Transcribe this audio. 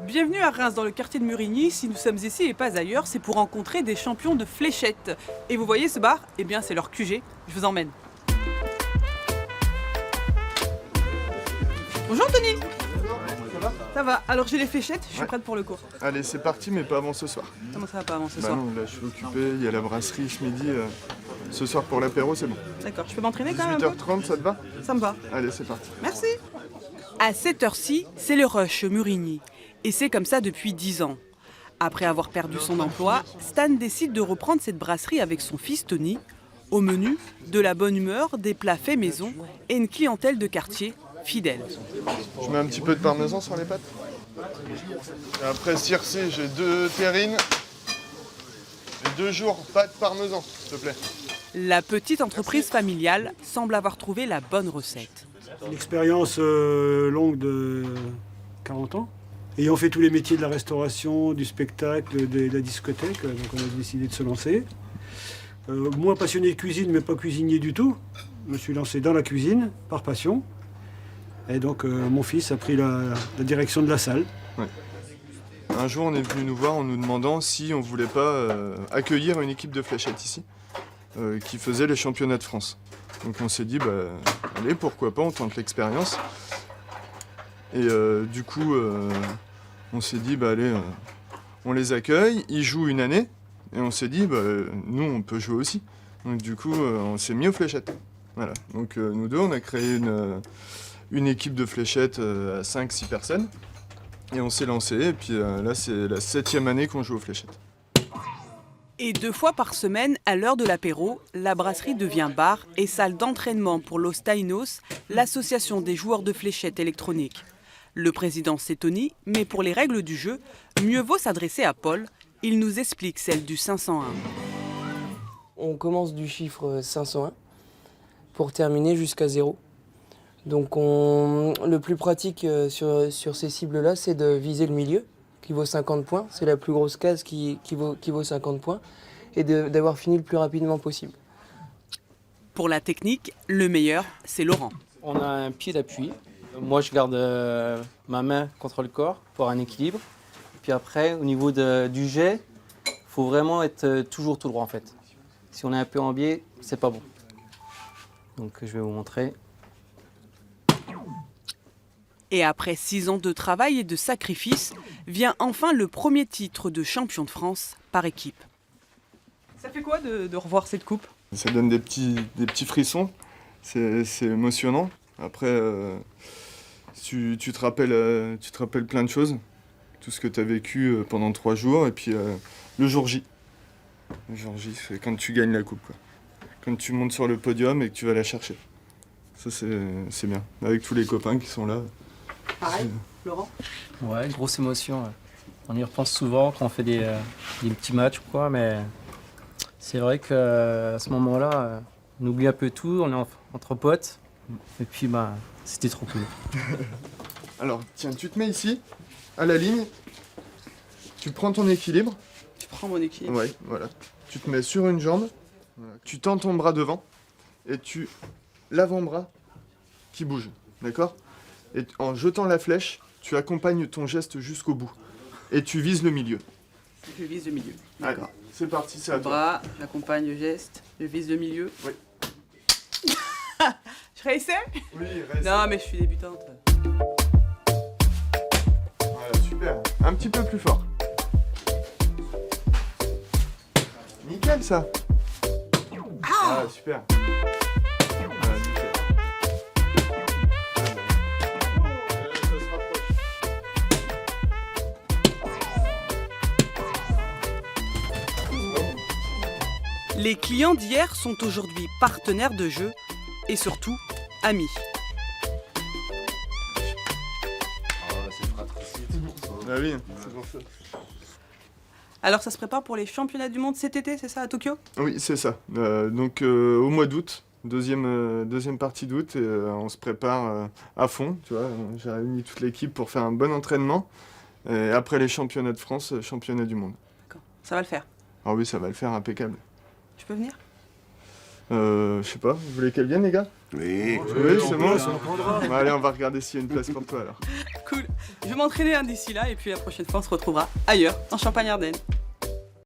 Bienvenue à Reims, dans le quartier de Murigny. Si nous sommes ici et pas ailleurs, c'est pour rencontrer des champions de fléchettes. Et vous voyez ce bar? Eh bien, c'est leur QG. Je vous emmène. Bonjour Tony. Ça va? Ça va. Alors j'ai les fléchettes, je suis Ouais. prête pour le cours. Allez, c'est parti, mais pas avant ce soir. Comment ça va pas avant ce Bah soir? non, là je suis occupé, il y a la brasserie ce midi. Ce soir pour l'apéro, c'est bon. D'accord, je peux m'entraîner quand même un peu? 18h30, ça te va? Ça me va. Allez, c'est parti. Merci. À cette heure-ci, c'est le rush Murigny. Et c'est comme ça depuis 10 ans. Après avoir perdu son emploi, Stan décide de reprendre cette brasserie avec son fils Tony. Au menu, de la bonne humeur, des plats faits maison et une clientèle de quartier fidèle. Je mets un petit peu de parmesan sur les pâtes. Et après Circé, j'ai 2 terrines et 2 jours pas de parmesan, s'il te plaît. La petite entreprise familiale semble avoir trouvé la bonne recette. Une expérience longue de 40 ans. Ayant fait tous les métiers de la restauration, du spectacle, de la discothèque, donc on a décidé de se lancer. Moi passionné de cuisine, mais pas cuisinier du tout. Je me suis lancé dans la cuisine, par passion. Et donc mon fils a pris la direction de la salle. Un jour, on est venu nous voir en nous demandant si on voulait pas accueillir une équipe de fléchettes ici, qui faisait les championnats de France. Donc on s'est dit, bah, allez, pourquoi pas, on tente l'expérience. Et du coup, on s'est dit, bah allez, on les accueille, ils jouent une année, et on s'est dit, bah, nous, on peut jouer aussi. Donc du coup, on s'est mis aux fléchettes. Voilà. Donc nous deux, on a créé une équipe de fléchettes à 5-6 personnes, et on s'est lancé, et puis là, c'est la 7e année qu'on joue aux fléchettes. Et 2 fois par semaine, à l'heure de l'apéro, la brasserie devient bar et salle d'entraînement pour Los Taínos, l'association des joueurs de fléchettes électroniques. Le président, c'est Tony, mais pour les règles du jeu, mieux vaut s'adresser à Paul. Il nous explique celle du 501. On commence du chiffre 501 pour terminer jusqu'à 0. Donc le plus pratique sur ces cibles-là, c'est de viser le milieu, qui vaut 50 points. C'est la plus grosse case qui vaut 50 points. Et d'avoir fini le plus rapidement possible. Pour la technique, le meilleur, c'est Laurent. On a un pied d'appui. Moi, je garde ma main contre le corps pour un équilibre. Puis après, au niveau du jet, il faut vraiment être toujours tout droit en fait. Si on est un peu en biais, c'est pas bon. Donc je vais vous montrer. Et après 6 ans de travail et de sacrifice, vient enfin le premier titre de champion de France par équipe. Ça fait quoi de revoir cette coupe? Ça donne des petits frissons, c'est émotionnant. Après, tu te rappelles plein de choses, tout ce que tu as vécu pendant 3 jours, et puis le jour J. Le jour J, c'est quand tu gagnes la coupe, quoi. Quand tu montes sur le podium et que tu vas la chercher. Ça, c'est bien, avec tous les copains qui sont là. Pareil, Laurent? Ouais, grosse émotion. On y repense souvent quand on fait des petits matchs ou quoi, mais c'est vrai qu'à ce moment-là, on oublie un peu tout, on est entre potes, et puis bah, c'était trop cool. Alors, tiens, tu te mets ici, à la ligne, tu prends ton équilibre. Tu prends mon équilibre. Ouais, voilà. Tu te mets sur une jambe, voilà. Tu tends ton bras devant, et tu l'avant-bras qui bouge, d'accord? Et en jetant la flèche, tu accompagnes ton geste jusqu'au bout. Et tu vises le milieu. Je vise le milieu. Allez, D'accord. c'est parti, c'est à Le toi. bras, j'accompagne le geste, je vise le milieu. Oui. Je réessaie? Oui, reste. Non, mais je suis débutante. Voilà, super. Un petit peu plus fort. Nickel, ça. Ah, super. Voilà, nickel. Ça se rapproche. Les clients d'hier sont aujourd'hui partenaires de jeu et surtout amis. Ah oui, c'est pour ça. Alors ça se prépare pour les championnats du monde cet été, c'est ça, à Tokyo? Oui, c'est ça. Donc au mois d'août, deuxième partie d'août, et on se prépare à fond. Tu vois, j'ai réuni toute l'équipe pour faire un bon entraînement. Et après les championnats de France, championnats du monde. D'accord, ça va le faire. Ah oui, ça va le faire impeccable. Je peux venir? Je sais pas, vous voulez qu'elle vienne les gars? Oui. Oui, c'est bon. Ça en prendra. Bon, allez, on va regarder s'il y a une place pour toi alors. Cool. Je vais m'entraîner d'ici là et puis la prochaine fois on se retrouvera ailleurs, en Champagne-Ardenne.